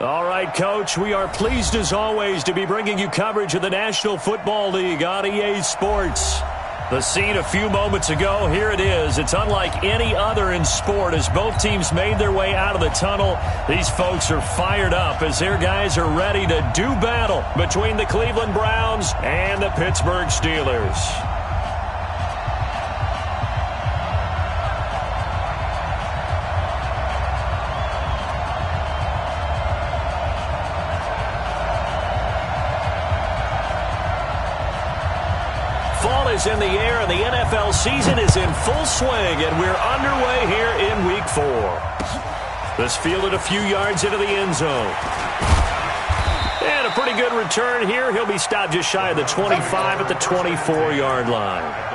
All right, Coach, we are pleased as always to be bringing you coverage of the National Football League on EA Sports. The scene a few moments ago, here it is. It's unlike any other in sport as both teams made their way out of the tunnel. These folks are fired up as their guys are ready to do battle between the Cleveland Browns and the Pittsburgh Steelers. Fall is in the air, and the NFL season is in full swing, and we're underway here in Week 4. This fielded a few yards into the end zone. And a pretty good return here. He'll be stopped just shy of the 25 at the 24-yard line.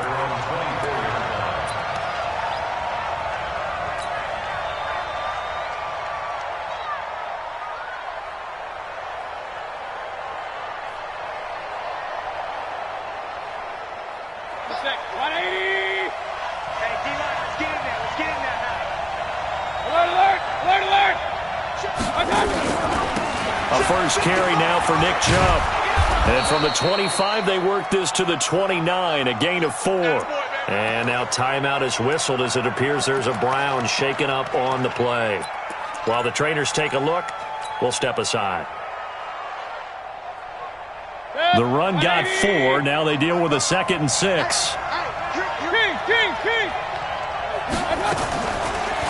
A first carry now for Nick Chubb. And from the 25, they work this to the 29, a gain of 4. And now timeout is whistled as it appears there's a Brown shaken up on the play. While the trainers take a look, we'll step aside. The run got 4. Now they deal with a 2nd and 6.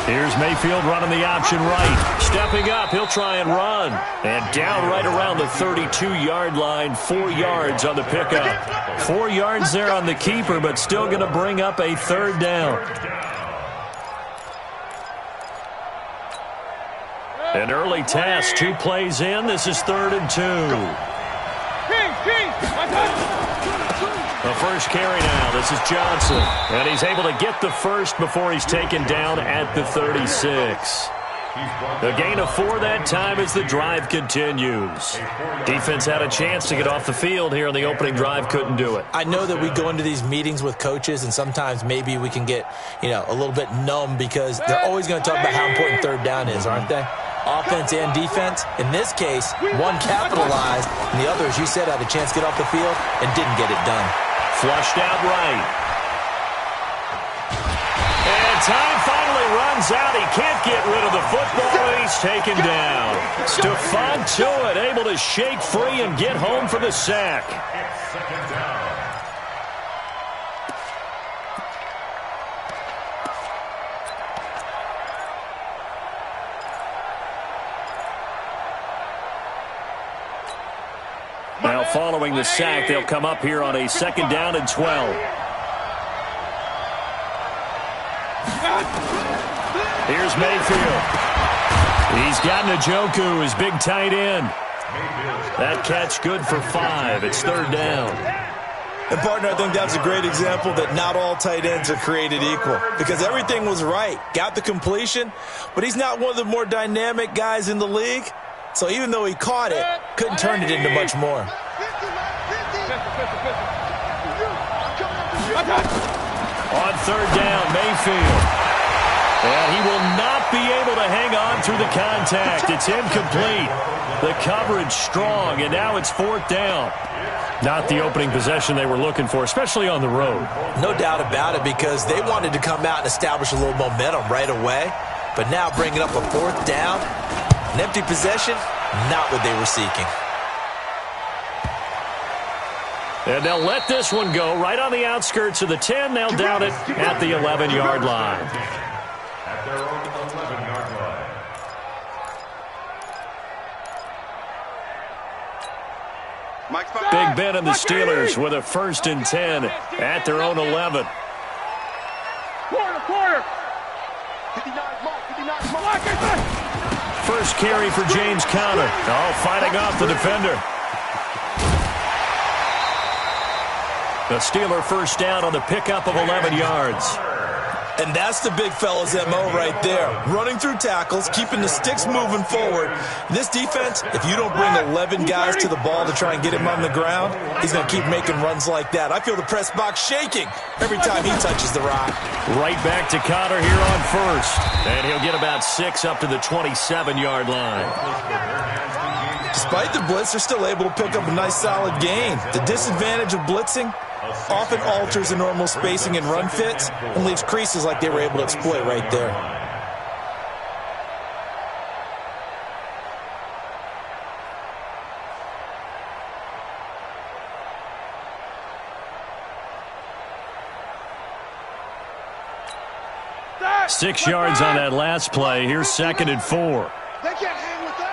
Here's Mayfield running the option right. Stepping up, he'll try and run. And down right around the 32-yard line, 4 yards on the pickup. 4 yards there on the keeper, but still going to bring up a 3rd down. An early test, 2 plays in. This is 3rd and 2. The first carry now. This is Johnson. And he's able to get the first before he's taken down at the 36. A gain of 4 that time as the drive continues. Defense had a chance to get off the field here on the opening drive. Couldn't do it. I know that we go into these meetings with coaches, and sometimes maybe we can get, a little bit numb because they're always going to talk about how important 3rd down is, aren't they? Offense and defense. In this case, one capitalized, and the other, as you said, had a chance to get off the field and didn't get it done. Flushed out right. And time finally runs out. He can't get rid of the football. He's taken down. Stephon Tuitt able to shake free and get home for the sack. Now following the sack, they'll come up here on a 2nd down and 12. Here's Mayfield. He's got Njoku, his big tight end. That catch good for 5. It's 3rd down. And, partner, I think that's a great example that not all tight ends are created equal because everything was right. Got the completion, but he's not one of the more dynamic guys in the league. So even though he caught it, couldn't turn it into much more. On 3rd down, Mayfield. And he will not be able to hang on through the contact. It's incomplete. The coverage strong, and now it's 4th down. Not the opening possession they were looking for, especially on the road. No doubt about it because they wanted to come out and establish a little momentum right away. But now bringing up a 4th down, an empty possession, not what they were seeking. And they'll let this one go right on the outskirts of the 10. They'll down it at the 11-yard line. At their own 11-yard line. Big Ben and the Steelers with a 1st and 10 at their own 11. Quarter. First carry for James Conner. Oh, fighting off the defender. The Steeler first down on the pickup of 11 yards. And that's the big fella's MO right there. Running through tackles, keeping the sticks moving forward. This defense, if you don't bring 11 guys to the ball to try and get him on the ground, he's going to keep making runs like that. I feel the press box shaking every time he touches the rock. Right back to Connor here on first. And he'll get about 6 up to the 27-yard line. Despite the blitz, they're still able to pick up a nice solid gain. The disadvantage of blitzing often alters the normal spacing and run fits and leaves creases like they were able to exploit right there. That 6 yards on that last play. Here's 2nd and 4. They can't hang with us.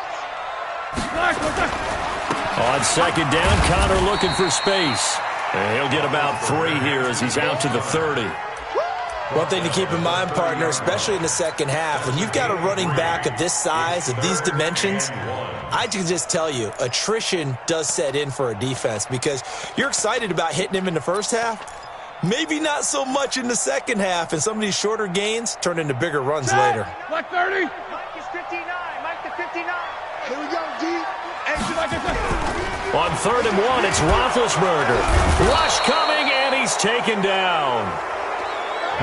On 2nd down, Connor looking for space. And he'll get about 3 here as he's out to the 30. One thing to keep in mind, partner, especially in the second half, when you've got a running back of this size, of these dimensions, I can just tell you, attrition does set in for a defense because you're excited about hitting him in the first half. Maybe not so much in the second half, and some of these shorter gains turn into bigger runs later. Like 30. Mike is 59. Mike the 59. Here we go, D. On 3rd and 1, it's Roethlisberger. Rush coming, and he's taken down.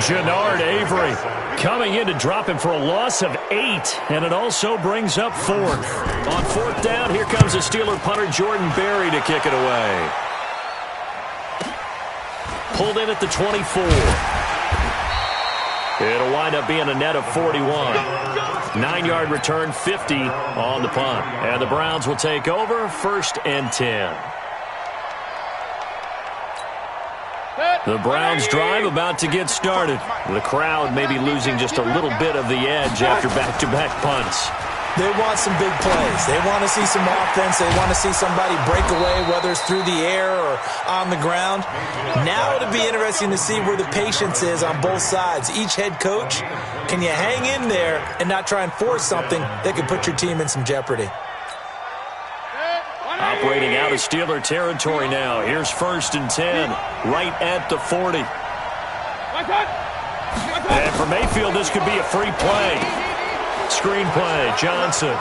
Jannard Avery coming in to drop him for a loss of 8, and it also brings up 4th. On 4th down, here comes the Steeler punter Jordan Berry to kick it away. Pulled in at the 24. It'll wind up being a net of 41. 9-yard return, 50 on the punt. And the Browns will take over, 1st and 10. The Browns drive about to get started. The crowd may be losing just a little bit of the edge after back-to-back punts. They want some big plays. They want to see some offense. They want to see somebody break away, whether it's through the air or on the ground. Now it'll be interesting to see where the patience is on both sides. Each head coach, can you hang in there and not try and force something that could put your team in some jeopardy? Operating out of Steeler territory now. Here's 1st and 10, right at the 40. And for Mayfield, this could be a free play. Screenplay, Johnson.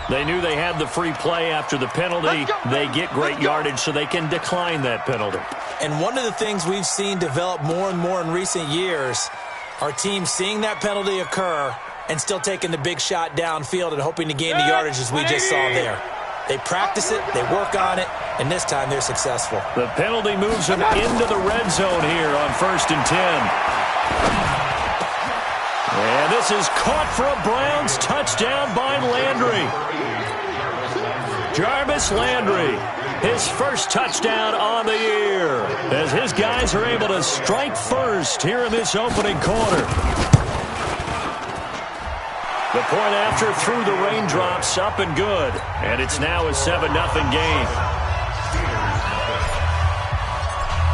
They knew they had the free play after the penalty. They get great yardage, so they can decline that penalty. And one of the things we've seen develop more and more in recent years are teams seeing that penalty occur and still taking the big shot downfield and hoping to gain the yardage as we just saw there. They practice it, they work on it, and this time they're successful. The penalty moves them into the red zone here on 1st and 10. And this is caught for a Browns touchdown by Landry. Jarvis Landry, his first touchdown on the year, as his guys are able to strike first here in this opening quarter. The point after through the raindrops, up and good. And it's now a 7-0 game.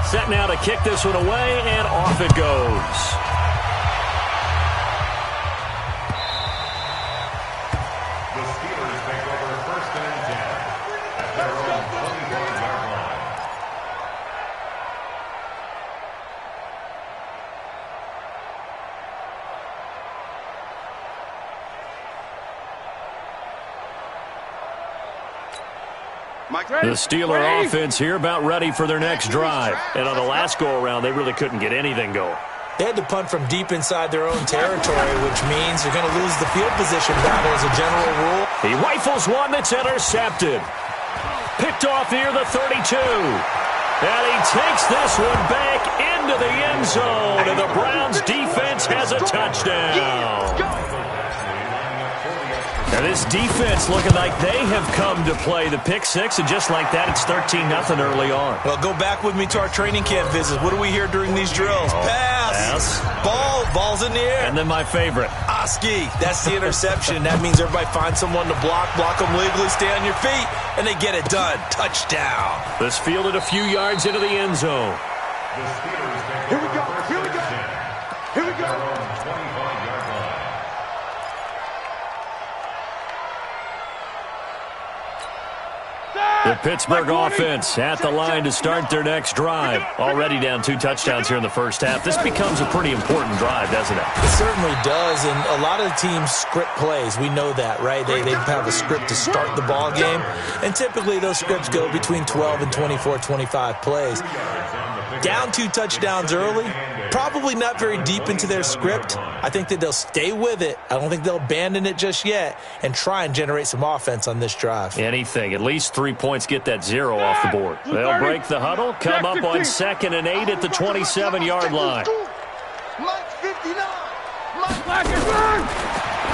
Set now to kick this one away, and off it goes. The Steelers take over 1st and 10 at their own 25-yard line. The Steeler offense here about ready for their next drive. And on the last go-around, they really couldn't get anything going. They had to punt from deep inside their own territory, which means you're going to lose the field position battle as a general rule. He rifles one that's intercepted. Picked off near the 32. And he takes this one back into the end zone. And the Browns defense has a touchdown. Now this defense looking like they have come to play the pick six, and just like that, it's 13-0 early on. Well, go back with me to our training camp visits. What do we hear during these drills? Pass. Ball's in the air. And then my favorite. Oski. That's the interception. That means everybody finds someone to block them legally, stay on your feet, and they get it done. Touchdown. This fielded a few yards into the end zone. Here we go. Here we go. Here we go. 25-yard line. The Pittsburgh offense at the line to start their next drive. Already down 2 touchdowns here in the first half. This becomes a pretty important drive, doesn't it? It certainly does, and a lot of the teams script plays. We know that, right? They have a script to start the ball game, and typically those scripts go between 12 and 24, 25 plays. Down 2 touchdowns early, probably not very deep into their script. I think that they'll stay with it. I don't think they'll abandon it just yet and try and generate some offense on this drive. Anything. At least 3 points, get that 0 off the board. They'll break the huddle, come up on 2nd and 8 at the 27-yard line.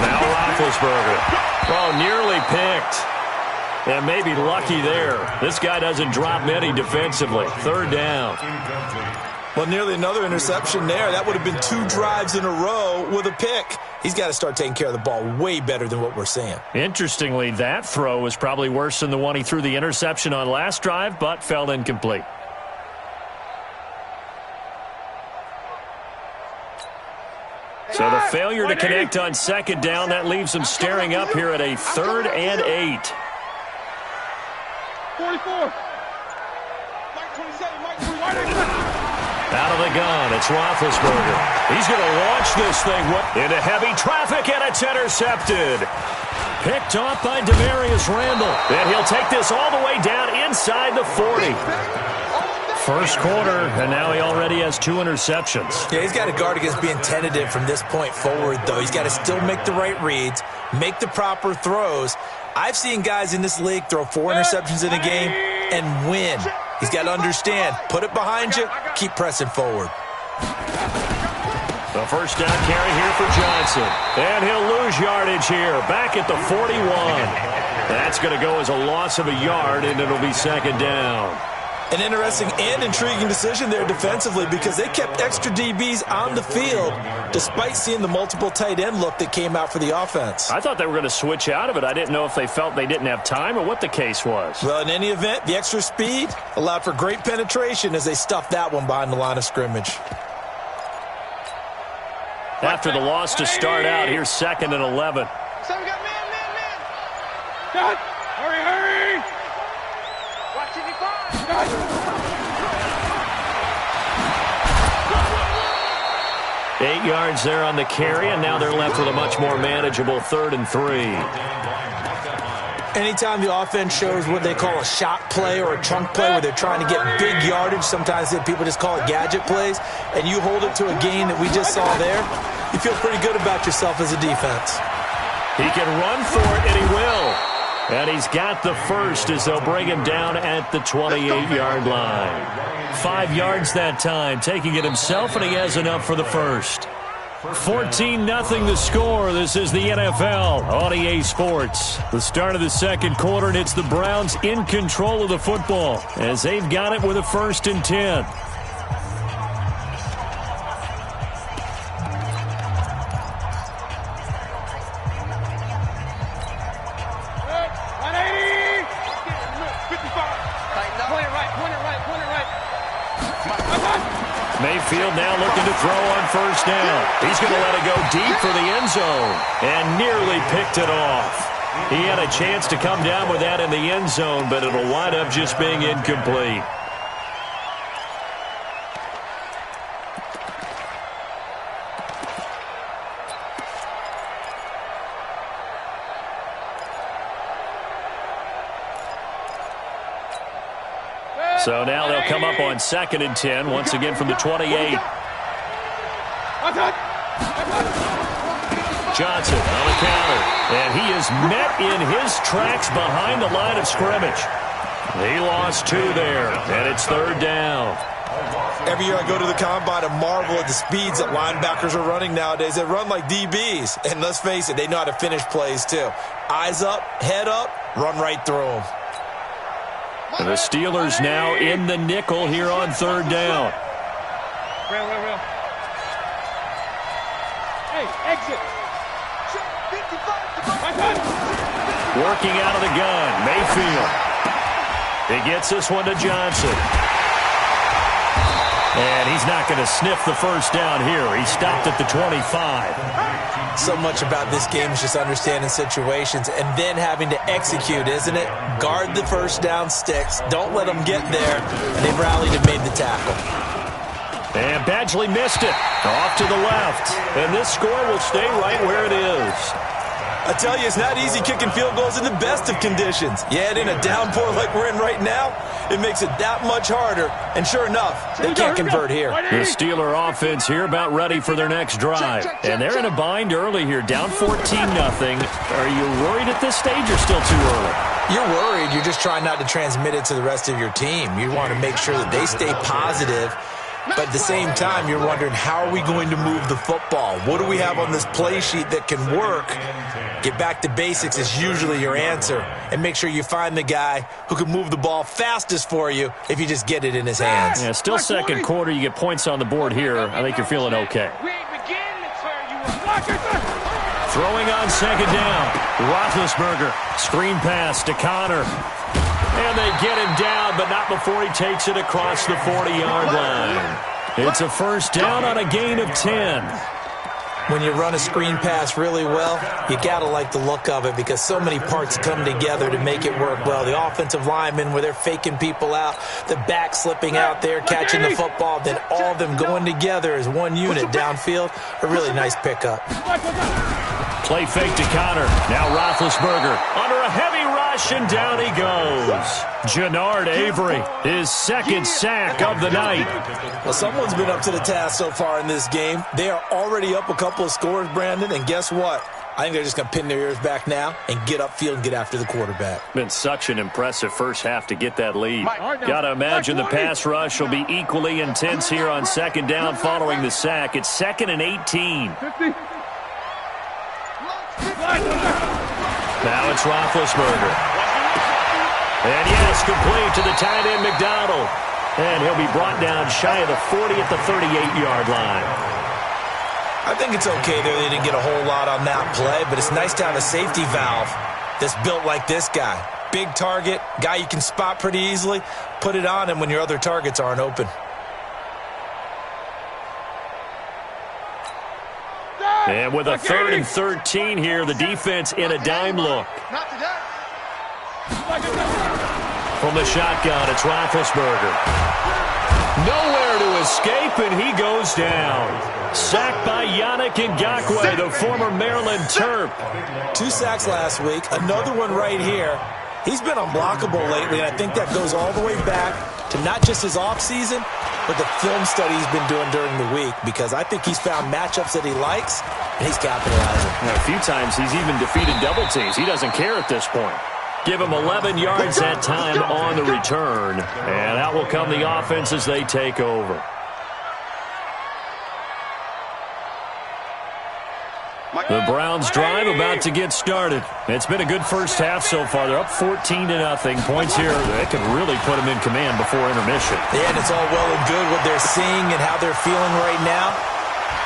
Now Roethlisberger. Oh, nearly picked. And maybe lucky there. This guy doesn't drop many defensively. 3rd down. Well, nearly another interception there. That would have been 2 drives in a row with a pick. He's got to start taking care of the ball way better than what we're seeing. Interestingly, that throw was probably worse than the one he threw the interception on last drive, but fell incomplete. So the failure to connect on 2nd down, that leaves them staring up here at a 3rd and 8. 44. Mike 27, Mike 27. Out of the gun, it's Roethlisberger. He's going to launch this thing into heavy traffic, and it's intercepted. Picked off by Demarius Randall. And he'll take this all the way down inside the 40. First quarter, and now he already has 2 interceptions. Yeah, he's got to guard against being tentative from this point forward, though. He's got to still make the right reads, make the proper throws. I've seen guys in this league throw 4 interceptions in a game and win. He's got to understand, put it behind you, keep pressing forward. The first down carry here for Johnson. And he'll lose yardage here, back at the 41. That's going to go as a loss of a yard, and it'll be 2nd down. An interesting and intriguing decision there defensively because they kept extra DBs on the field despite seeing the multiple tight end look that came out for the offense. I thought they were going to switch out of it. I didn't know if they felt they didn't have time or what the case was. Well, in any event, the extra speed allowed for great penetration as they stuffed that one behind the line of scrimmage. After the loss to start out, here's 2nd and 11. So we got man. Cut. Hurry. Watch it, 8 yards there on the carry, and now they're left with a much more manageable 3rd and 3. Anytime the offense shows what they call a shot play or a chunk play where they're trying to get big yardage, sometimes people just call it gadget plays, and you hold it to a gain that we just saw there, you feel pretty good about yourself as a defense. He can run for it, and he will. And he's got the first as they'll bring him down at the 28-yard line. 5 yards that time, taking it himself, and he has enough for the first. 14-0 the score. This is the NFL on EA Sports. The start of the second quarter, and it's the Browns in control of the football as they've got it with a 1st and 10. Mayfield now looking to throw on 1st down. He's going to let it go deep for the end zone and nearly picked it off. He had a chance to come down with that in the end zone, but it'll wind up just being incomplete. So now they'll come up on 2nd and 10, once again from the 28. Johnson on the counter, and he is met in his tracks behind the line of scrimmage. He lost 2 there, and it's 3rd down. Every year I go to the combine and marvel at the speeds that linebackers are running nowadays. They run like DBs, and let's face it, they know how to finish plays too. Eyes up, head up, run right through them. And the Steelers now in the nickel here on 3rd down. Real. Hey, exit. Working out of the gun, Mayfield. He gets this one to Johnson. And he's He's not going to sniff the first down here. He stopped at the 25. So much about this game is just understanding situations and then having to execute, isn't it? Guard the first down sticks. Don't let them get there. And they rallied and made the tackle. And Badgley missed it. Off to the left. And this score will stay right where it is. I tell you, it's not easy kicking field goals in the best of conditions. Yet in a downpour like we're in right now, it makes it that much harder. And sure enough, they can't convert here. The Steeler offense here about ready for their next drive. And they're in a bind early here, down 14-0. Are you worried at this stage or still too early? You're worried. You're just trying not to transmit it to the rest of your team. You want to make sure that they stay positive. But at the same time, you're wondering, how are we going to move the football? What do we have on this play sheet that can work? Get back to basics is usually your answer. And make sure you find the guy who can move the ball fastest for you if you just get it in his hands. Yeah, still second quarter. You get points on the board here. I think you're feeling okay. Throwing on second down. Roethlisberger. Screen pass to Connor. And they get him down, but not before he takes it across the 40-yard line. It's a first down on a gain of 10. When you run a screen pass really well, you got to like the look of it because so many parts come together to make it work well. The offensive linemen, where they're faking people out, the back slipping out there, catching the football, then all of them going together as one unit downfield. A really nice pickup. Play fake to Connor. Now Roethlisberger under a heavy rush, and down he goes. Jannard Avery, his second sack of the night. Well, someone's been up to the task so far in this game. They are already up a couple of scores, Brandon, and guess what? I think they're just going to pin their ears back now and get upfield and get after the quarterback. Been such an impressive first half to get that lead. Got to imagine the pass rush will be equally intense here on second down following the sack. It's 2nd and 18. Now it's Roethlisberger. And yes, complete to the tight end McDonald. And he'll be brought down shy of the 40 at the 38-yard line. I think it's okay there. They didn't get a whole lot on that play, but it's nice to have a safety valve that's built like this guy. Big target, guy you can spot pretty easily. Put it on him when your other targets aren't open. And with a 3rd and 13 here, the defense in a dime look. From the shotgun, it's Roethlisberger. Nowhere to escape, and he goes down. Sacked by Yannick Ngakoue, the former Maryland Terp. 2 sacks last week, another one right here. He's been unblockable lately, and I think that goes all the way back to not just his offseason, but the film study he's been doing during the week, because I think he's found matchups that he likes, and he's capitalizing. Now, a few times he's even defeated double teams. He doesn't care at this point. Give him 11 yards that time on the return, and out will come the offense as they take over. The Browns drive about to get started. It's been a good first half so far. They're up 14-0. Points here that could really put them in command before intermission. Yeah, and it's all well and good what they're seeing and how they're feeling right now.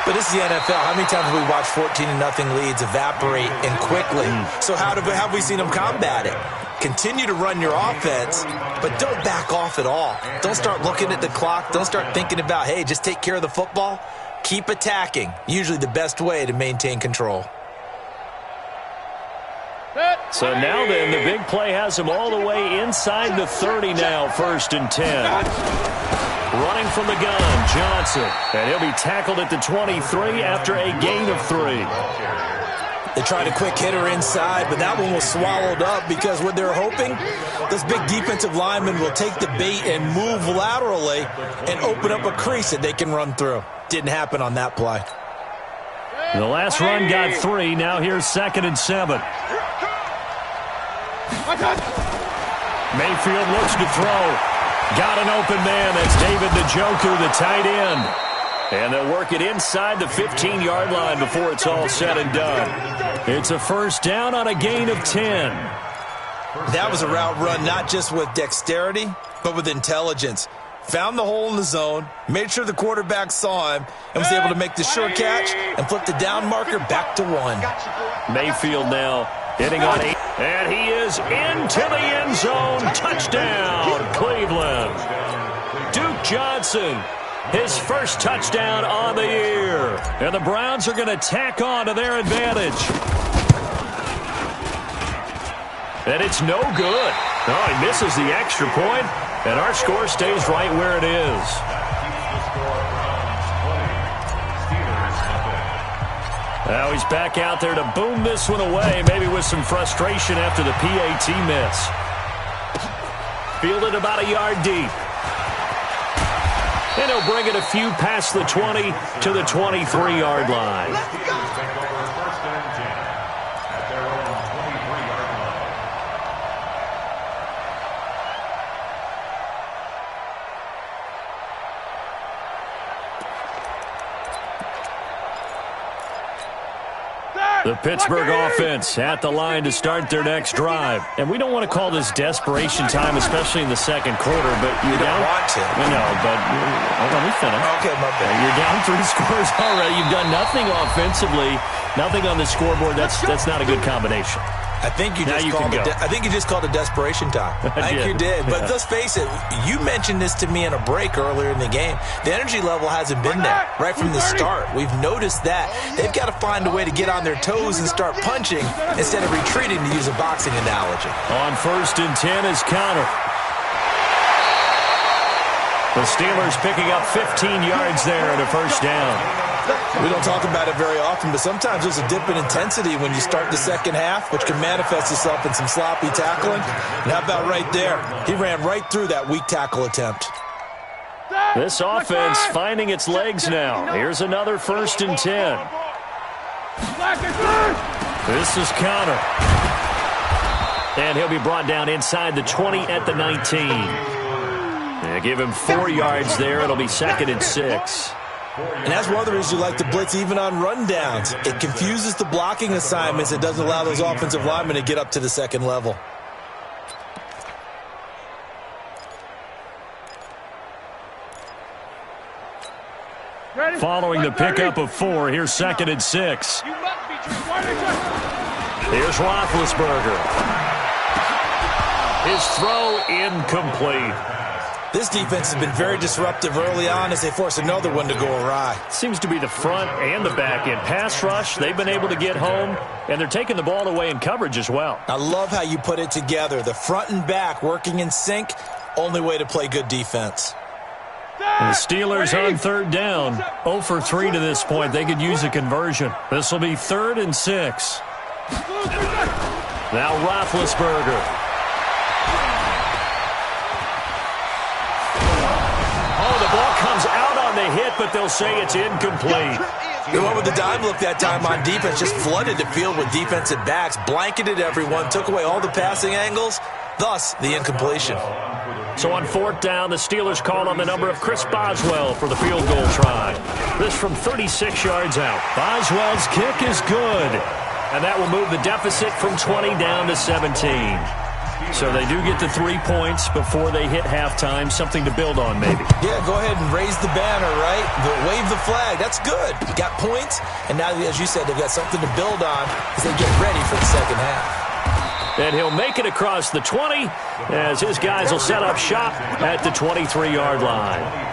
But this is the NFL. How many times have we watched 14-0 leads evaporate and quickly? So how have we seen them combat it? Continue to run your offense, but don't back off at all. Don't start looking at the clock. Don't start thinking about, hey, just take care of the football. Keep attacking. Usually the best way to maintain control. So now then, the big play has him all the way inside the 30 now, 1st and 10. Running from the gun, Johnson. And he'll be tackled at the 23 after a gain of 3. They tried a quick hitter inside, but that one was swallowed up because what they're hoping, this big defensive lineman will take the bait and move laterally and open up a crease that they can run through. Didn't happen on that play. The last run got 3. Now here's 2nd and 7. Mayfield looks to throw. Got an open man. That's David Njoku, the tight end. And they'll work it inside the 15-yard line before it's all said and done. It's a first down on a gain of 10. That was a route run not just with dexterity, but with intelligence. Found the hole in the zone, made sure the quarterback saw him, and was able to make the sure catch and flip the down marker back to 1. Mayfield now hitting on 8. And he is into the end zone. Touchdown, Cleveland. Duke Johnson His first touchdown on the year. And the Browns are going to tack on to their advantage. And it's no good. Oh, he misses the extra point, and our score stays right where it is. Now he's back out there to boom this one away, maybe with some frustration after the PAT miss. Fielded about a yard deep. And he'll bring it a few past the 20 to the 23-yard line. The Pittsburgh offense at the line to start their next drive. And we don't want to call this desperation time, especially in the second quarter, but you're down. Don't want to. I know, but let me finish. Okay, my bad. You're down 3 scores already. You've done nothing offensively, nothing on the scoreboard. That's not a good combination. I think you just called it desperation time. I think you did. But let's face it, you mentioned this to me in a break earlier in the game. The energy level hasn't been there right from the start. We've noticed that. They've got to find a way to get on their toes and start punching instead of retreating, to use a boxing analogy. On 1st and 10 is Connor. The Steelers picking up 15 yards there and a first down. We don't talk about it very often, but sometimes there's a dip in intensity when you start the second half, which can manifest itself in some sloppy tackling. And how about right there? He ran right through that weak tackle attempt. This offense finding its legs now. Here's another 1st and 10. This is Connor. And he'll be brought down inside the 20 at the 19. They give him 4 yards there. It'll be 2nd and 6. And that's one of the reasons you like to blitz even on rundowns. It confuses the blocking assignments. It doesn't allow those offensive linemen to get up to the second level. Following the pickup of 4, here's 2nd and 6. Here's Roethlisberger. His throw incomplete. This defense has been very disruptive early on as they force another one to go awry. Seems to be the front and the back end. Pass rush, they've been able to get home, and they're taking the ball away in coverage as well. I love how you put it together. The front and back working in sync, only way to play good defense. The Steelers on 3rd down. 0 for 3 to this point. They could use a conversion. This will be 3rd and 6. Now Roethlisberger. Comes out on the hit, but they'll say it's incomplete. The one with the dime look that time on defense just flooded the field with defensive backs, blanketed everyone, took away all the passing angles, thus the incompletion. So on 4th down, the Steelers call on the number of Chris Boswell for the field goal try. This from 36 yards out. Boswell's kick is good, and that will move the deficit from 20 down to 17. So they do get the 3 points before they hit halftime, something to build on maybe. Yeah, go ahead and raise the banner, right? Wave the flag. That's good. You got points, and now, as you said, they've got something to build on as they get ready for the second half. And he'll make it across the 20 as his guys will set up shop at the 23-yard line.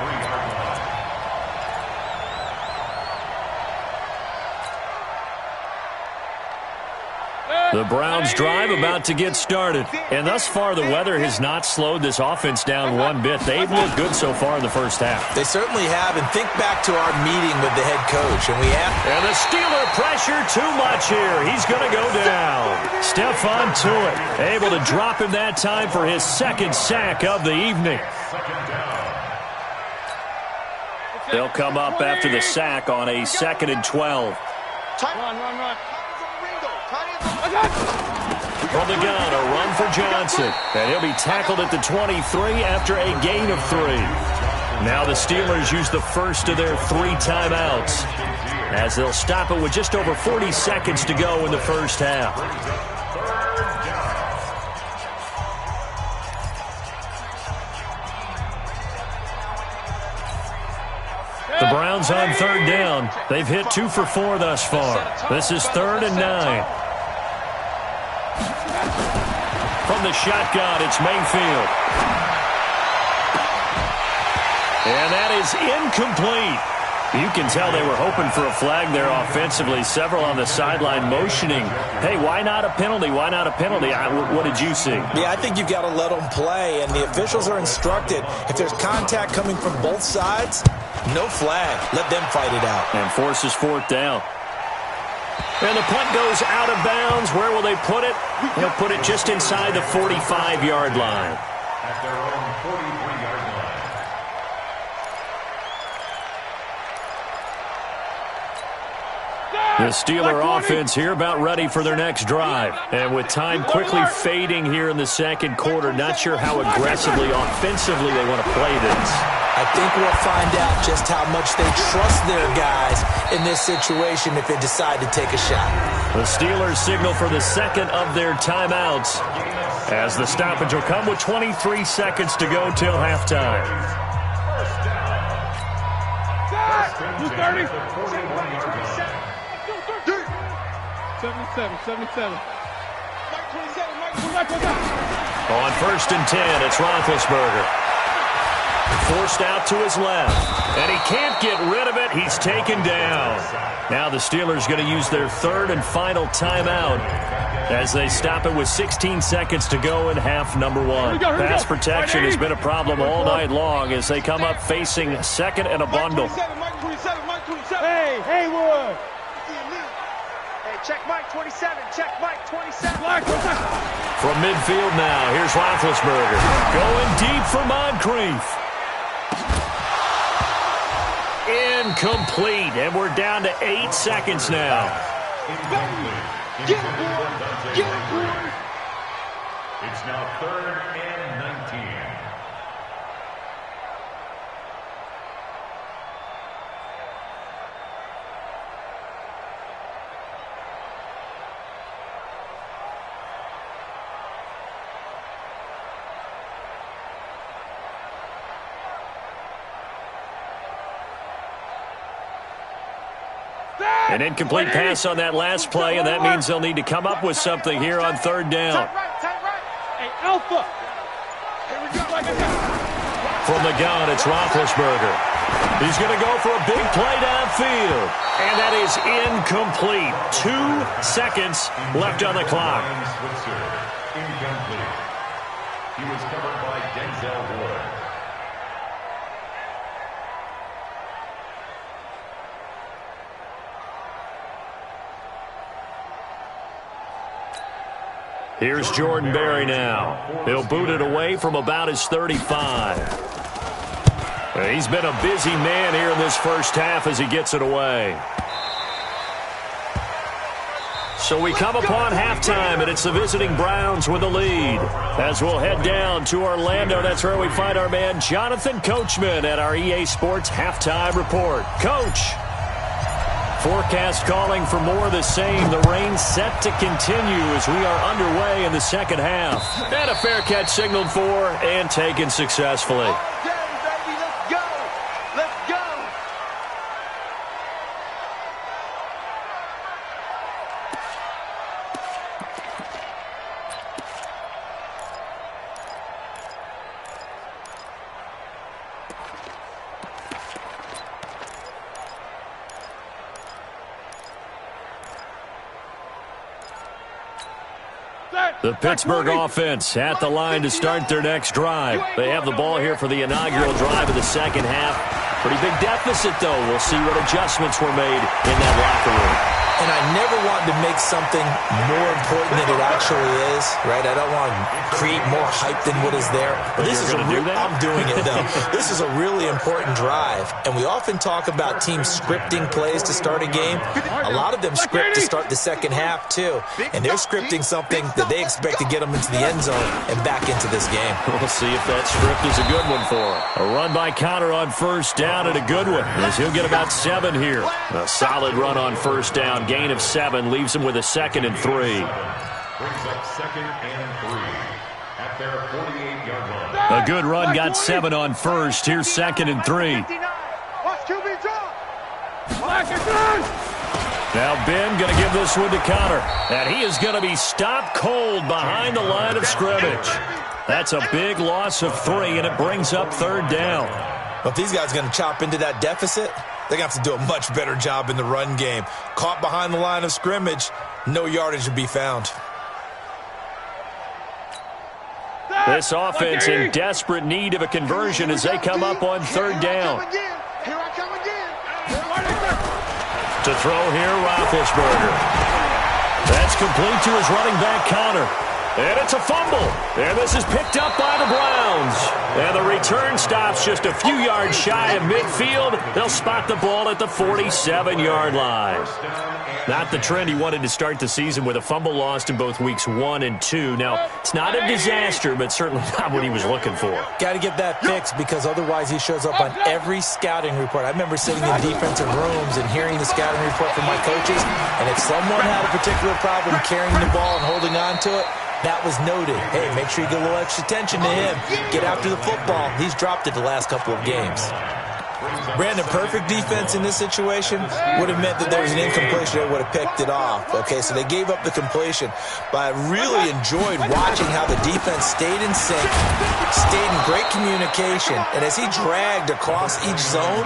The Browns drive about to get started. And thus far, the weather has not slowed this offense down one bit. They've looked good so far in the first half. They certainly have. And think back to our meeting with the head coach. And the Steeler pressure too much here. He's going to go down. Stephon Tuitt able to drop him that time for his 2nd sack of the evening. They'll come up after the sack on a 2nd and 12. Run. From the gun, a run for Johnson. And he'll be tackled at the 23 after a gain of 3. Now the Steelers use the first of their 3 timeouts as they'll stop it with just over 40 seconds to go in the first half. The Browns on 3rd down. They've hit 2 for 4 thus far. This is 3rd and 9. From the shotgun, it's Mayfield. And that is incomplete. You can tell they were hoping for a flag there offensively. Several on the sideline motioning, hey, why not a penalty? Why not a penalty? What did you see? Yeah, I think you got to let them play, and the officials are instructed. If there's contact coming from both sides, no flag. Let them fight it out. And forces fourth down. And the punt goes out of bounds. Where will they put it? They'll put it just inside the 45-yard line. At their own 43-yard line. The Steeler offense here about ready for their next drive. And with time quickly fading here in the second quarter, not sure how aggressively, offensively they want to play this. I think we'll find out just how much they trust their guys in this situation if they decide to take a shot. The Steelers signal for the second of their timeouts as the stoppage will come with 23 seconds to go till halftime. First and 10 at the 41-yard line. 77. On first and 10, it's Roethlisberger. Forced out to his left. And he can't get rid of it. He's taken down. Now the Steelers going to use their third and final timeout as they stop it with 16 seconds to go in half number one. Pass protection has been a problem all night long as they come up facing second and a bundle. Hey, Haywood. Hey, check Mike 27. Check Mike 27. From midfield now, here's Roethlisberger. Going deep for Moncrief. Incomplete, and we're down to 8 seconds now. Get him, boy. Get him, boy. It's now 3rd and 19. An incomplete pass on that last play, and that means they'll need to come up with something here on third down. Tight right. Hey, Alpha. Here we go. From the gun, it's Roethlisberger. He's going to go for a big play downfield. And that is incomplete. 2 seconds left on the clock. Incomplete. He was covered by Denzel Ward. Here's Jordan Berry now. He'll boot it away from about his 35. He's been a busy man here in this first half as he gets it away. So we come upon halftime, and it's the visiting Browns with the lead. As we'll head down to Orlando, that's where we find our man Jonathan Coachman at our EA Sports Halftime Report. Coach. Forecast calling for more of the same. The rain set to continue as we are underway in the second half. And a fair catch signaled for and taken successfully. Okay, baby, let's go. Let's go. The Pittsburgh offense at the line to start their next drive. They have the ball here for the inaugural drive of the second half. Pretty big deficit, though. We'll see what adjustments were made in that locker room. And I never want to make something more important than it actually is, right? I don't want to create more hype than what is there. But this is I'm doing it, though. This is a really important drive. And we often talk about teams scripting plays to start a game. A lot of them script to start the second half, too. And they're scripting something that they expect to get them into the end zone and back into this game. We'll see if that script is a good one for him. A run by Connor on first down and a good one, as he'll get about 7 here. A solid run on first down. Gain of 7 leaves him with a 2nd and 3. Brings up 2nd and 3 at their 48-yard line. A good run got 7 on first. Here's 2nd and 3. Watch QB drop. Now Ben going to give this one to Connor. And he is going to be stopped cold behind the line of scrimmage. That's a big loss of 3, and it brings up 3rd down. If these guys are going to chop into that deficit, they're going to have to do a much better job in the run game. Caught behind the line of scrimmage, no yardage to be found. This offense in desperate need of a conversion as they come up on third down. To throw here, Roethlisberger. That's complete to his running back, Connor. And it's a fumble. And this is picked up by the Browns. And the return stops just a few yards shy of midfield. They'll spot the ball at the 47-yard line. Not the trend he wanted to start the season with a fumble lost in both weeks 1 and 2. Now, it's not a disaster, but certainly not what he was looking for. Got to get that fixed because otherwise he shows up on every scouting report. I remember sitting in defensive rooms and hearing the scouting report from my coaches, and if someone had a particular problem carrying the ball and holding on to it, that was noted. Hey, make sure you get a little extra attention to him. Get after the football. He's dropped it the last couple of games. Brandon, perfect defense in this situation would have meant that there was an incompletion that would have picked it off. Okay, so they gave up the completion. But I really enjoyed watching how the defense stayed in sync, stayed in great communication. And as he dragged across each zone,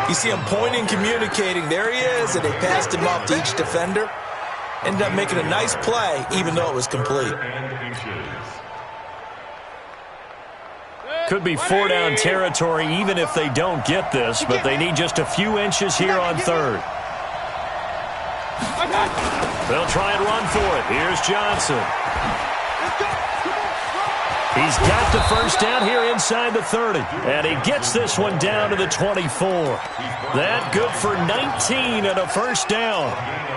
you see him pointing, communicating. There he is, and they passed him off to each defender. Ended up making a nice play, even though it was complete. Could be 4-down territory even if they don't get this, but they need just a few inches here on third. They'll try and run for it. Here's Johnson. He's got the first down here inside the 30, and he gets this one down to the 24. That good for 19 and a first down.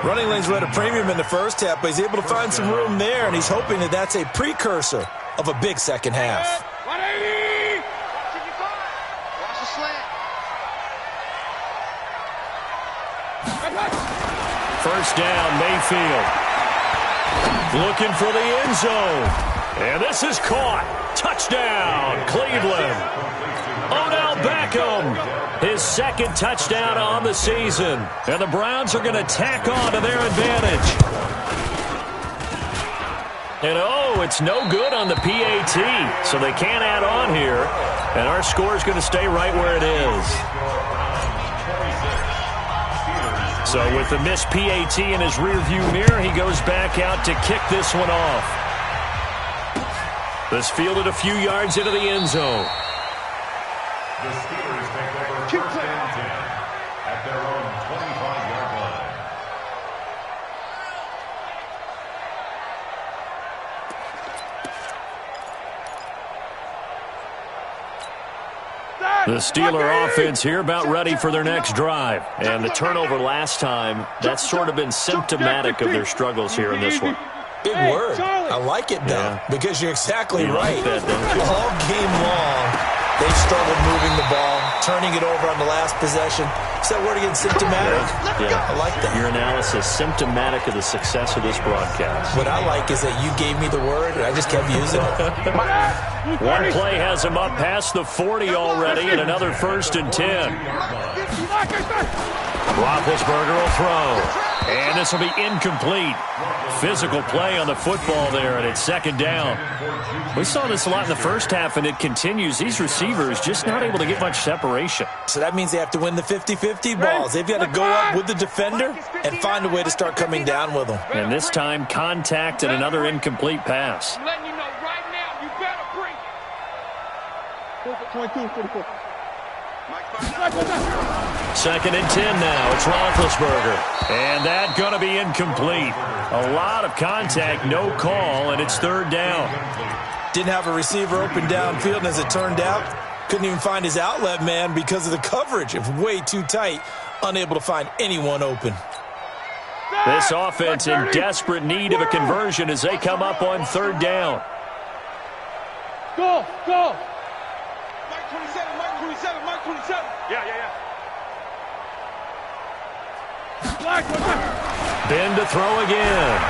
Running lanes were at a premium in the first half, but he's able to find some room there, and he's hoping that that's a precursor of a big second half. 180! Watch the slant. First down, Mayfield. Looking for the end zone. And this is caught. Touchdown, Cleveland. Odell Beckham, his second touchdown on the season. And the Browns are going to tack on to their advantage. And oh, it's no good on the PAT, so they can't add on here. And our score is going to stay right where it is. So with the missed PAT in his rearview mirror, he goes back out to kick this one off. This fielded a few yards into the end zone. The Steelers take over first and 10 at their own 25-yard line. The Steeler offense here about ready for their next drive. And the turnover last time, that's sort of been symptomatic of their struggles here in this one. Big word. I like it, though, because you're exactly right. Like that, don't you? All game long, they've struggled moving the ball, turning it over on the last possession. Is that word again, symptomatic? Yeah. I like that. Your analysis, symptomatic of the success of this broadcast. What I like is that you gave me the word, and I just kept using it. One play has him up past the 40 already, and another first and 10. Roethlisberger will throw. And this will be incomplete. Physical play on the football there, and it's second down. We saw this a lot in the first half, and it continues. These receivers just not able to get much separation. So that means they have to win the 50-50 balls. They've got to go up with the defender and find a way to start coming down with them. And this time, contact and another incomplete pass. I'm letting you know right now, you better bring. 22, 44. Second and 10 now. It's Roethlisberger. And that going to be incomplete. A lot of contact, no call, and it's third down. Didn't have a receiver open downfield, and as it turned out, couldn't even find his outlet man because of the coverage. It was way too tight, unable to find anyone open. This offense in desperate need of a conversion as they come up on third down. Go, go. Mike 27, Mike 27, Mike 27. Yeah. Ben to throw again.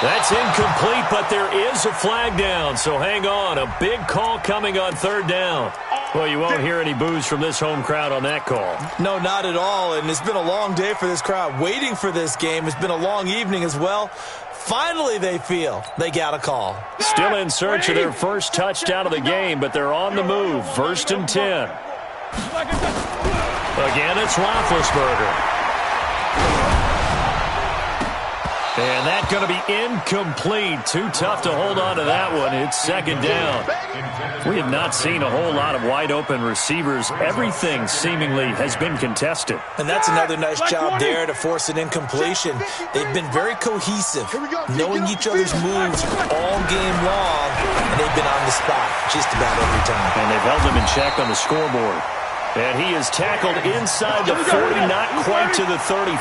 That's incomplete, but there is a flag down, so hang on. A big call coming on third down. Well, you won't hear any boos from this home crowd on that call. No, not at all, and it's been a long day for this crowd waiting for this game. It's been a long evening as well. Finally, they feel they got a call. Still in search of their first touchdown of the game, but they're on the move. 1st and 10. Again, it's Roethlisberger. And that's going to be incomplete. Too tough to hold on to that one. It's 2nd down. We have not seen a whole lot of wide-open receivers. Everything seemingly has been contested. And that's another nice job there to force an incompletion. They've been very cohesive, knowing each other's moves all game long, and they've been on the spot just about every time. And they've held them in check on the scoreboard. And he is tackled inside the 40, not quite to the 35.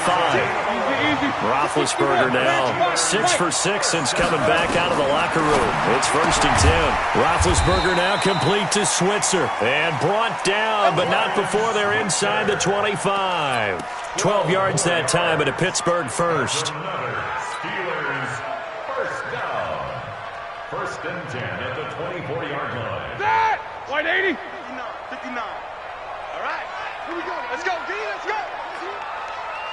Roethlisberger now 6 for 6 since coming back out of the locker room. It's 1st and 10. Roethlisberger now complete to Switzer. And brought down, but not before they're inside the 25. 12 yards that time, and a Pittsburgh first. Steelers first down. 1st and 10 at the 24-yard line. That! White 80. 59. All right. Here we go. Let's go, D. Let's go.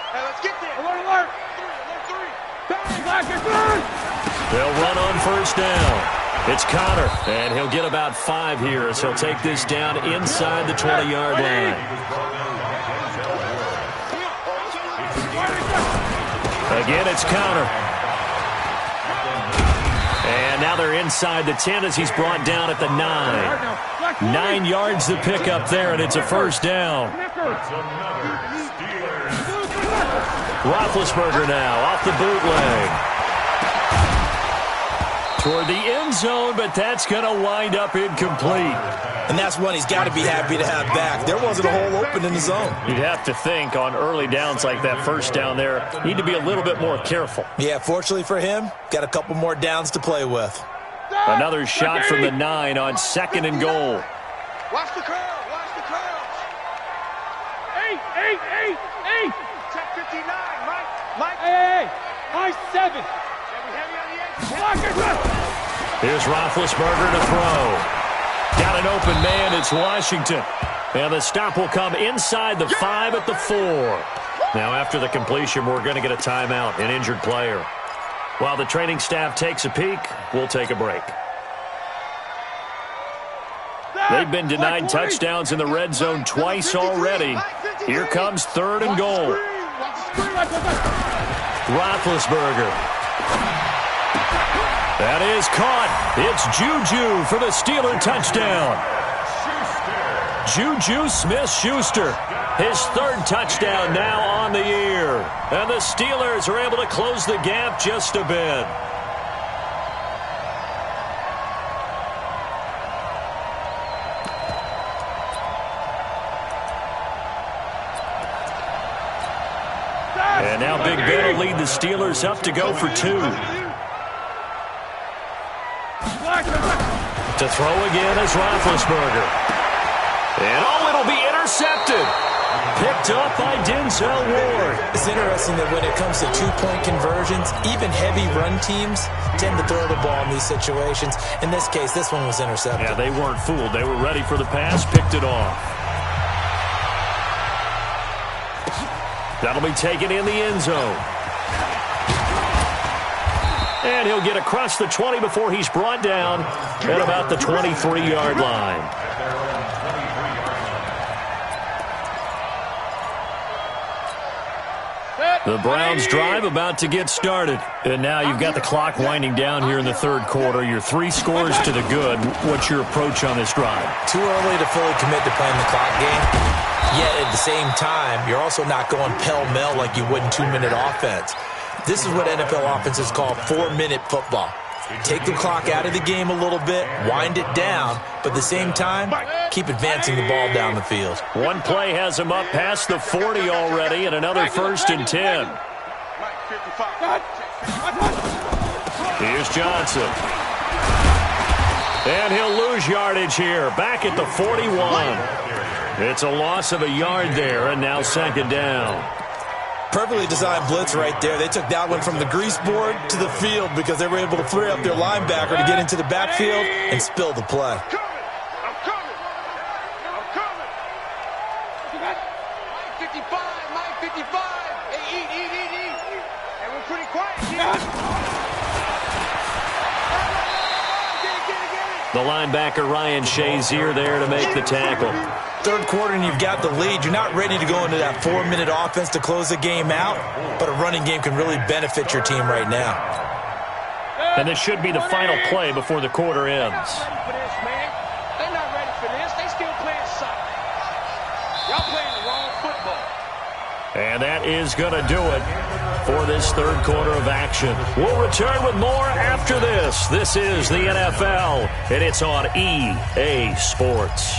Hey, let's get there. Alert. 3. They'll run on 1st down. It's Connor, and he'll get about 5 here as he'll take this down inside the 20-yard line. Again, it's Connor. And now they're inside the 10 as he's brought down at the 9. 9 yards to pick up there, and it's a 1st down. Roethlisberger now off the bootleg. Toward the end zone, but that's going to wind up incomplete. And that's one he's got to be happy to have back. There wasn't a hole open in the zone. You'd have to think on early downs like that 1st down there, need to be a little bit more careful. Yeah, fortunately for him, got a couple more downs to play with. Another shot from the 9 on 2nd and goal. Watch the curl. Watch the curls. 8. Check 59. Mike. Hey. High 7. Here's Roethlisberger to throw. Got an open man. It's Washington. And the stop will come inside the 5 at the 4. Now, after the completion, we're going to get a timeout, an injured player. While the training staff takes a peek, we'll take a break. They've been denied touchdowns in the red zone twice already. Here comes 3rd and goal. Roethlisberger. That is caught. It's Juju for the Steeler touchdown. Juju Smith-Schuster. His 3rd touchdown now on the year. And the Steelers are able to close the gap just a bit. And now Big Ben will lead the Steelers up to go for 2. To throw again is Roethlisberger. And it'll be intercepted. Picked up by Denzel Ward. It's interesting that when it comes to 2-point conversions, even heavy run teams tend to throw the ball in these situations. In this case, this one was intercepted. Yeah, they weren't fooled. They were ready for the pass, picked it off. That'll be taken in the end zone. And he'll get across the 20 before he's brought down at about the 23-yard line. The Browns drive about to get started. And now you've got the clock winding down here in the 3rd quarter. Your 3 scores to the good. What's your approach on this drive? Too early to fully commit to playing the clock game. Yet at the same time, you're also not going pell-mell like you would in 2-minute offense. This is what NFL offenses call 4-minute football. Take the clock out of the game a little bit, wind it down, but at the same time, keep advancing the ball down the field. One play has him up past the 40 already, and another 1st and 10. Here's Johnson. And he'll lose yardage here, back at the 41. It's a loss of a yard there, and now 2nd down. Perfectly designed blitz right there. They took that one from the grease board to the field because they were able to free up their linebacker to get into the backfield and spill the play. 55, Mike 55. Hey, eat. And we're pretty quiet here. The linebacker Ryan Shazier there to make the tackle. Third quarter and you've got the lead. You're not ready to go into that 4-minute offense to close the game out, but a running game can really benefit your team right now. And this should be the final play before the quarter ends. They're not ready for this. They still playing soccer. Y'all playing the wrong football. And that is going to do it for this third quarter of action. We'll return with more after this. This is the NFL, and it's on EA Sports.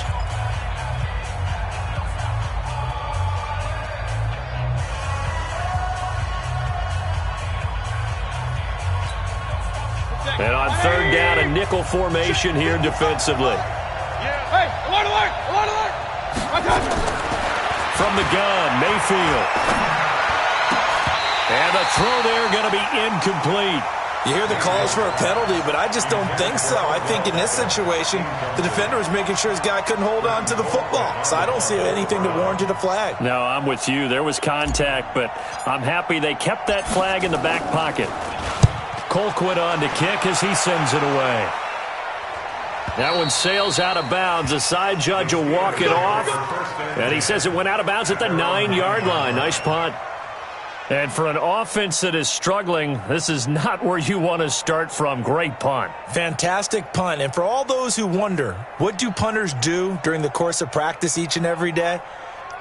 And on third down, a nickel formation here defensively. Hey, alert! From the gun, Mayfield. And the throw there going to be incomplete. You hear the calls for a penalty, but I just don't think so. I think in this situation, the defender was making sure his guy couldn't hold on to the football. So I don't see anything to warrant a flag. No, I'm with you. There was contact, but I'm happy they kept that flag in the back pocket. Colquitt on to kick as he sends it away. That one sails out of bounds. The side judge will walk it off. And he says it went out of bounds at the 9-yard line. Nice punt. And for an offense that is struggling, this is not where you want to start from. Great punt. Fantastic punt. And for all those who wonder, what do punters do during the course of practice each and every day?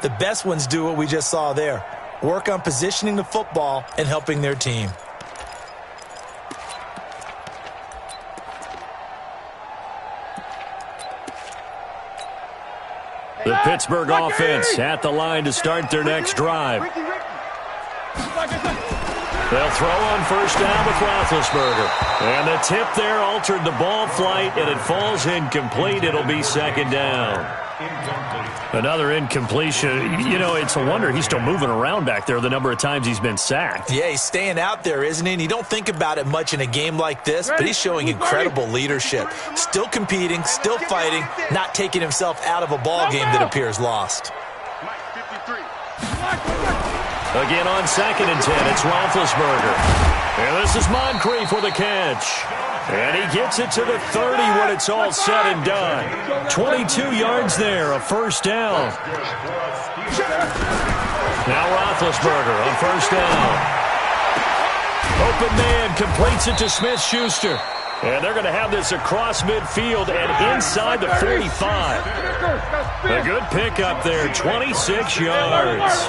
The best ones do what we just saw there. Work on positioning the football and helping their team. The Pittsburgh offense at the line to start their next drive. They'll throw on first down with Roethlisberger. And the tip there altered the ball flight, and it falls incomplete. It'll be second down. Another incompletion. You know, it's a wonder he's still moving around back there the number of times he's been sacked. Yeah, he's staying out there, isn't he? And you don't think about it much in a game like this, but he's showing incredible leadership. Still competing, still fighting, not taking himself out of a ball game that appears lost. Again on 2nd and 10, it's Roethlisberger. And this is Moncrief with a catch. And he gets it to the 30 when it's all said and done. 22 yards there, a first down. Now Roethlisberger on first down. Open man completes it to Smith-Schuster. And they're going to have this across midfield and inside the 45. A good pickup there, 26 yards.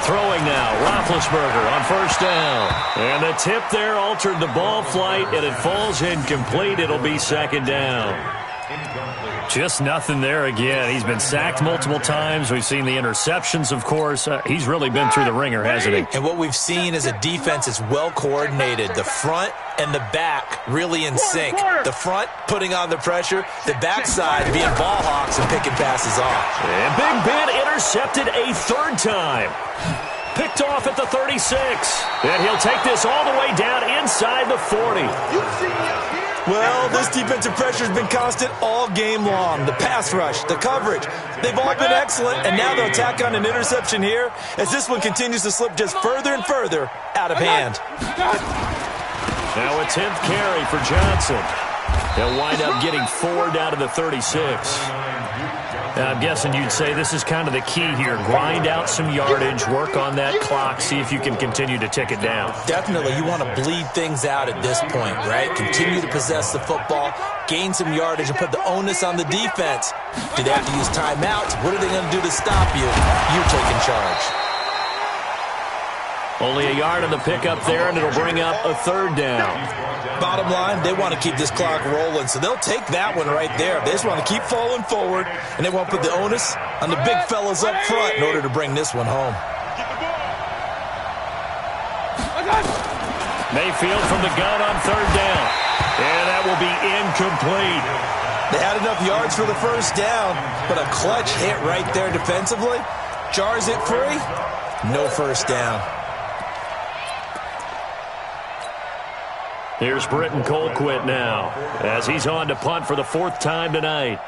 Throwing now, Roethlisberger on first down. And the tip there altered the ball flight, and it falls incomplete. It'll be second down. Just nothing there again. He's been sacked multiple times. We've seen the interceptions, of course. He's really been through the ringer, hasn't he? And what we've seen is a defense that's well coordinated. The front and the back really in sync. The front putting on the pressure, the backside being ball hawks and picking passes off. And Big Ben intercepted a third time. Picked off at the 36. And he'll take this all the way down inside the 40. Well, this defensive pressure has been constant all game long. The pass rush, the coverage, they've all been excellent, and now they'll tack on an interception here as this one continues to slip just further and further out of hand. Now a 10th carry for Johnson. They'll wind up getting 4 down to the 36. Now, I'm guessing you'd say this is kind of the key here. Grind out some yardage, work on that clock, see if you can continue to tick it down. Definitely. You want to bleed things out at this point, right? Continue to possess the football, gain some yardage, and put the onus on the defense. Do they have to use timeouts? What are they going to do to stop you? You're taking charge. Only a yard on the pickup there, and it'll bring up a third down. Bottom line, they want to keep this clock rolling, so they'll take that one right there. They just want to keep falling forward, and they want to put the onus on the big fellas up front in order to bring this one home. Mayfield from the gun on third down. And that will be incomplete. They had enough yards for the first down, but a clutch hit right there defensively. Jars it free. No first down. Here's Britton Colquitt now as he's on to punt for the 4th time tonight.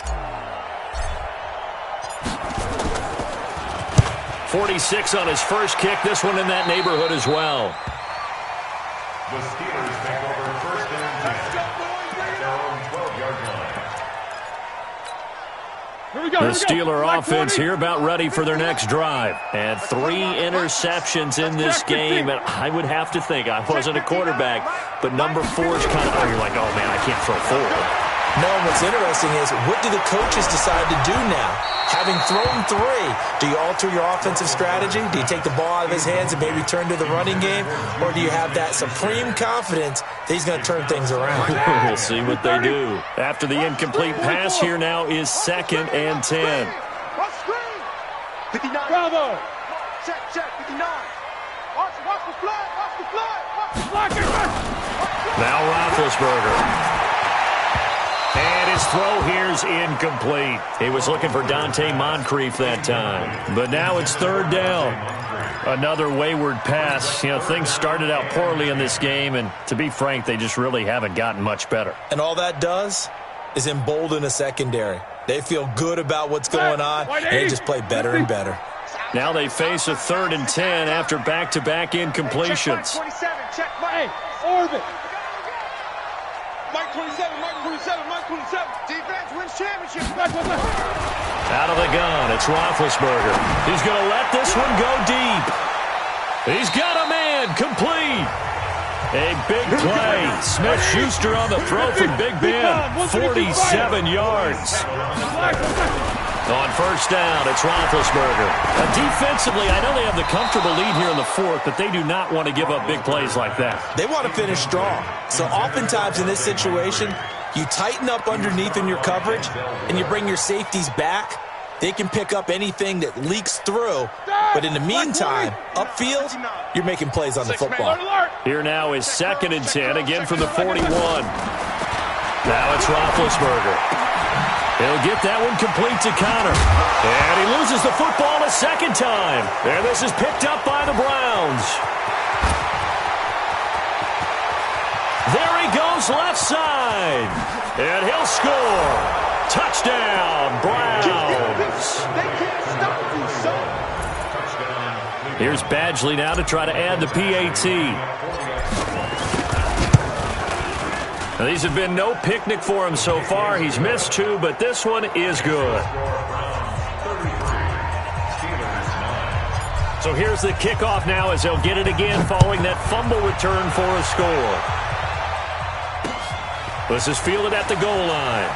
46 on his first kick. This one in that neighborhood as well. The Steelers take over first and 10 at their own 12-yard line. The Steeler offense here about ready for their next drive. And 3 interceptions in this game. And I would have to think, I wasn't a quarterback, but number 4 is kind of, you're like, oh, man, I can't throw 4. No, and what's interesting is, what do the coaches decide to do now? Having thrown 3, do you alter your offensive strategy? Do you take the ball out of his hands and maybe turn to the running game? Or do you have that supreme confidence that he's going to turn things around? We'll see what they do. After the incomplete pass, here now is 2nd and 10. 59. Bravo. Check, 59. Watch the flag, watch the flag. Now Roethlisberger. And his throw here's incomplete. He was looking for Dante Moncrief that time. But now it's 3rd down. Another wayward pass. You know, things started out poorly in this game, and to be frank, they just really haven't gotten much better. And all that does is embolden a secondary. They feel good about what's going on, and they just play better and better. Now they face a 3rd and 10 after back-to-back incompletions. Check, 27, check, hey, orbit. Mike 27, Mike 27, Mike 27. Defense wins championship. Out of the gun, it's Roethlisberger. He's going to let this one go deep. He's got a man, complete. A big play. Smith-Schuster on the throw from Big Ben. 47 yards. On 1st down, it's Roethlisberger. Defensively, I know they have the comfortable lead here in the 4th, but they do not want to give up big plays like that. They want to finish strong. So oftentimes in this situation, you tighten up underneath in your coverage, and you bring your safeties back. They can pick up anything that leaks through. But in the meantime, upfield, you're making plays on the football. Here now is 2nd and 10, again from the 41. Now it's Roethlisberger. He'll get that one complete to Connor. And he loses the football a 2nd time. And this is picked up by the Browns. There he goes left side. And he'll score. Touchdown, Browns. Here's Badgley now to try to add the PAT. Now, these have been no picnic for him so far. He's missed 2, but this one is good. So here's the kickoff now as they'll get it again following that fumble return for a score. This is fielded at the goal line.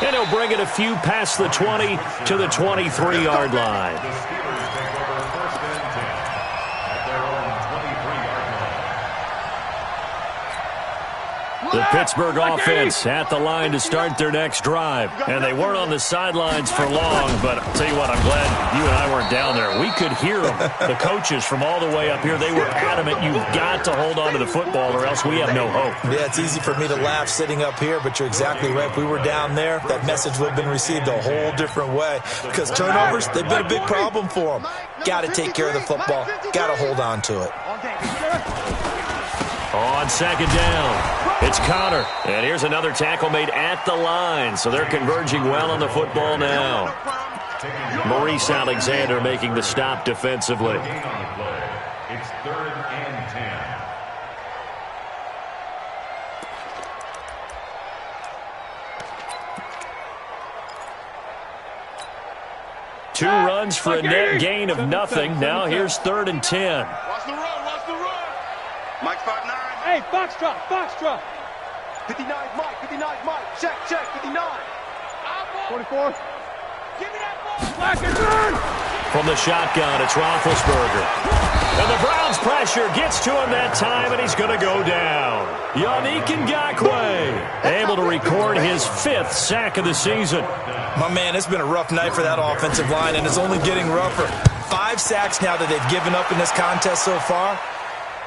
And he'll bring it a few past the 20 to the 23-yard line. The Pittsburgh offense at the line to start their next drive. And they weren't on the sidelines for long, but I'll tell you what, I'm glad you and I weren't down there. We could hear them. The coaches from all the way up here, they were adamant, you've got to hold on to the football or else we have no hope. Yeah, it's easy for me to laugh sitting up here, but you're exactly right. If we were down there, that message would have been received a whole different way. Because turnovers, they've been a big problem for them. Got to take care of the football. Got to hold on to it. On 2nd down, it's Connor. And here's another tackle made at the line. So they're converging well on the football now. Maurice Alexander making the stop defensively. It's 3rd and 10. 2 runs for a net gain of nothing. Now here's 3rd and 10. Watch the run, watch the run. Mike 5-9. Hey, Foxtrot, Foxtrot. 59, Mike, 59, Mike. Check, 59. 44. Give me that ball. Black and burn. From the shotgun, it's Roethlisberger. And the Browns pressure gets to him that time, and he's going to go down. Yannick Ngakoue able to record his 5th sack of the season. My man, it's been a rough night for that offensive line, and it's only getting rougher. 5 sacks now that they've given up in this contest so far.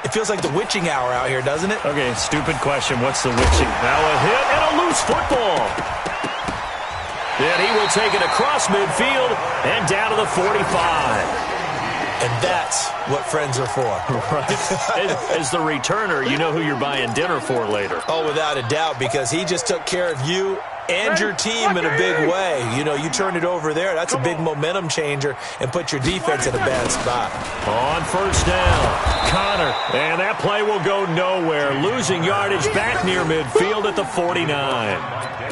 It feels like the witching hour out here, doesn't it? Okay, stupid question. What's the witching? Now a hit and a loose football. And he will take it across midfield and down to the 45. And that's what friends are for. Right. As the returner, you know who you're buying dinner for later. Oh, without a doubt, because he just took care of you and your team in a big way. You know, you turn it over there, that's a big momentum changer and put your defense in a bad spot. On first down, Connor, and that play will go nowhere. Losing yardage back near midfield at the 49.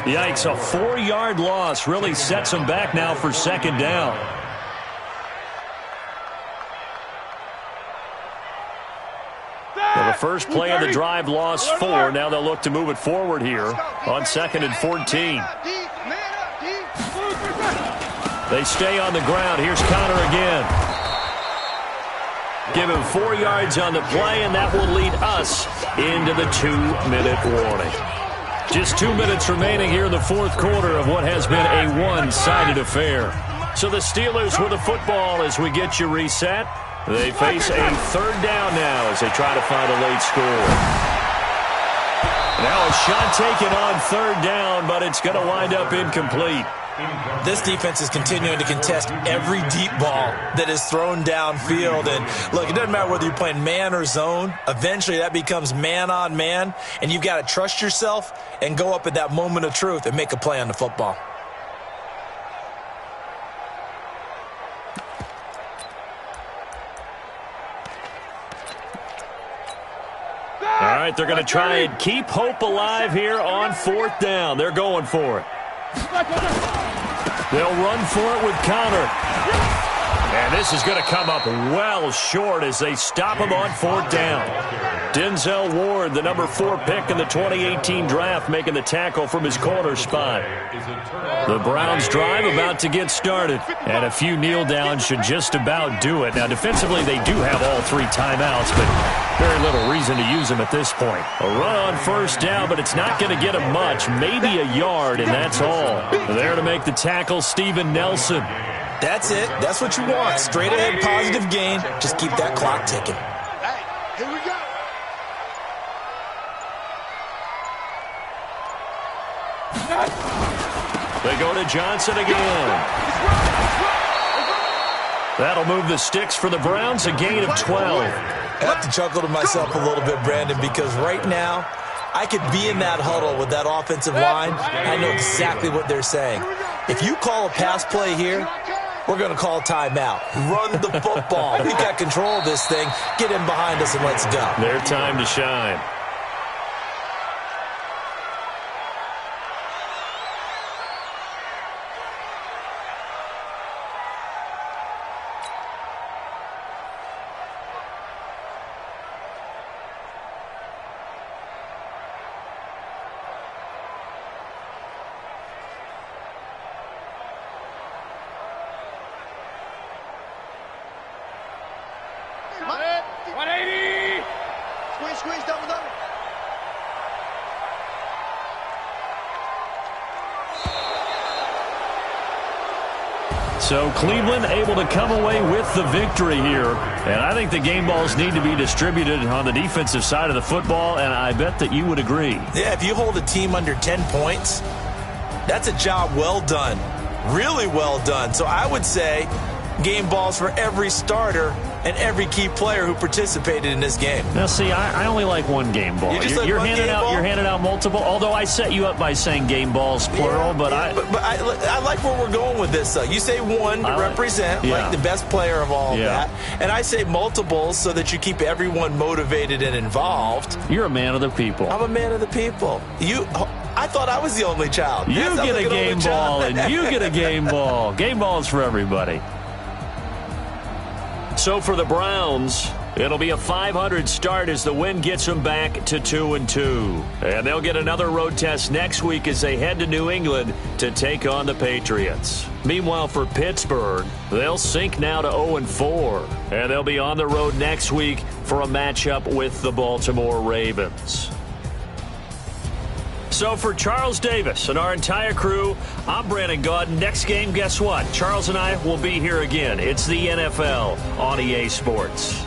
Yikes, a 4-yard loss really sets them back now for second down. Well, the first play of the drive lost 4. Now they'll look to move it forward here on 2nd and 14. They stay on the ground. Here's Connor again. Give him 4 yards on the play, and that will lead us into the 2-minute warning. Just 2 minutes remaining here in the fourth quarter of what has been a one-sided affair. So the Steelers with the football as we get you reset. They face a third down now as they try to find a late score. Now a shot taken on third down, but it's going to wind up incomplete. This defense is continuing to contest every deep ball that is thrown downfield. And look, it doesn't matter whether you're playing man or zone. Eventually that becomes man on man, and you've got to trust yourself and go up at that moment of truth and make a play on the football. All right, they're going to try and keep hope alive here on fourth down. They're going for it. They'll run for it with Connor. And this is going to come up well short as they stop him on fourth down. Denzel Ward, the number 4 pick in the 2018 draft, making the tackle from his corner spot. The Browns drive about to get started, and a few kneel downs should just about do it. Now, defensively, they do have all 3 timeouts, but very little reason to use them at this point. A run on first down, but it's not going to get him much, maybe a yard, and that's all. There to make the tackle, Steven Nelson. That's it. That's what you want. Straight ahead, positive gain. Just keep that clock ticking. Hey, here we go. They go to Johnson again. That'll move the sticks for the Browns, a gain of 12. I have to chuckle to myself a little bit, Brandon, because right now I could be in that huddle with that offensive line. I know exactly what they're saying. If you call a pass play here, we're going to call timeout. Run the football. We got control of this thing. Get in behind us and let's go. Their time to shine. So Cleveland able to come away with the victory here. And I think the game balls need to be distributed on the defensive side of the football, and I bet that you would agree. Yeah, if you hold a team under 10 points, that's a job well done. Really well done. So I would say game balls for every starter and every key player who participated in this game. Now, see, I only like one game ball. You're handing out multiple. Although I set you up by saying game balls plural, but I like where we're going with this. You say one to represent like the best player of all of that, and I say multiples so that you keep everyone motivated and involved. You're a man of the people. I'm a man of the people. I thought I was the only child. You get a game ball, and you get a game ball. Game balls for everybody. So for the Browns, it'll be a .500 start as the win gets them back to 2-2. And they'll get another road test next week as they head to New England to take on the Patriots. Meanwhile, for Pittsburgh, they'll sink now to 0-4. And they'll be on the road next week for a matchup with the Baltimore Ravens. So for Charles Davis and our entire crew, I'm Brandon Gaudin. Next game, guess what? Charles and I will be here again. It's the NFL on EA Sports.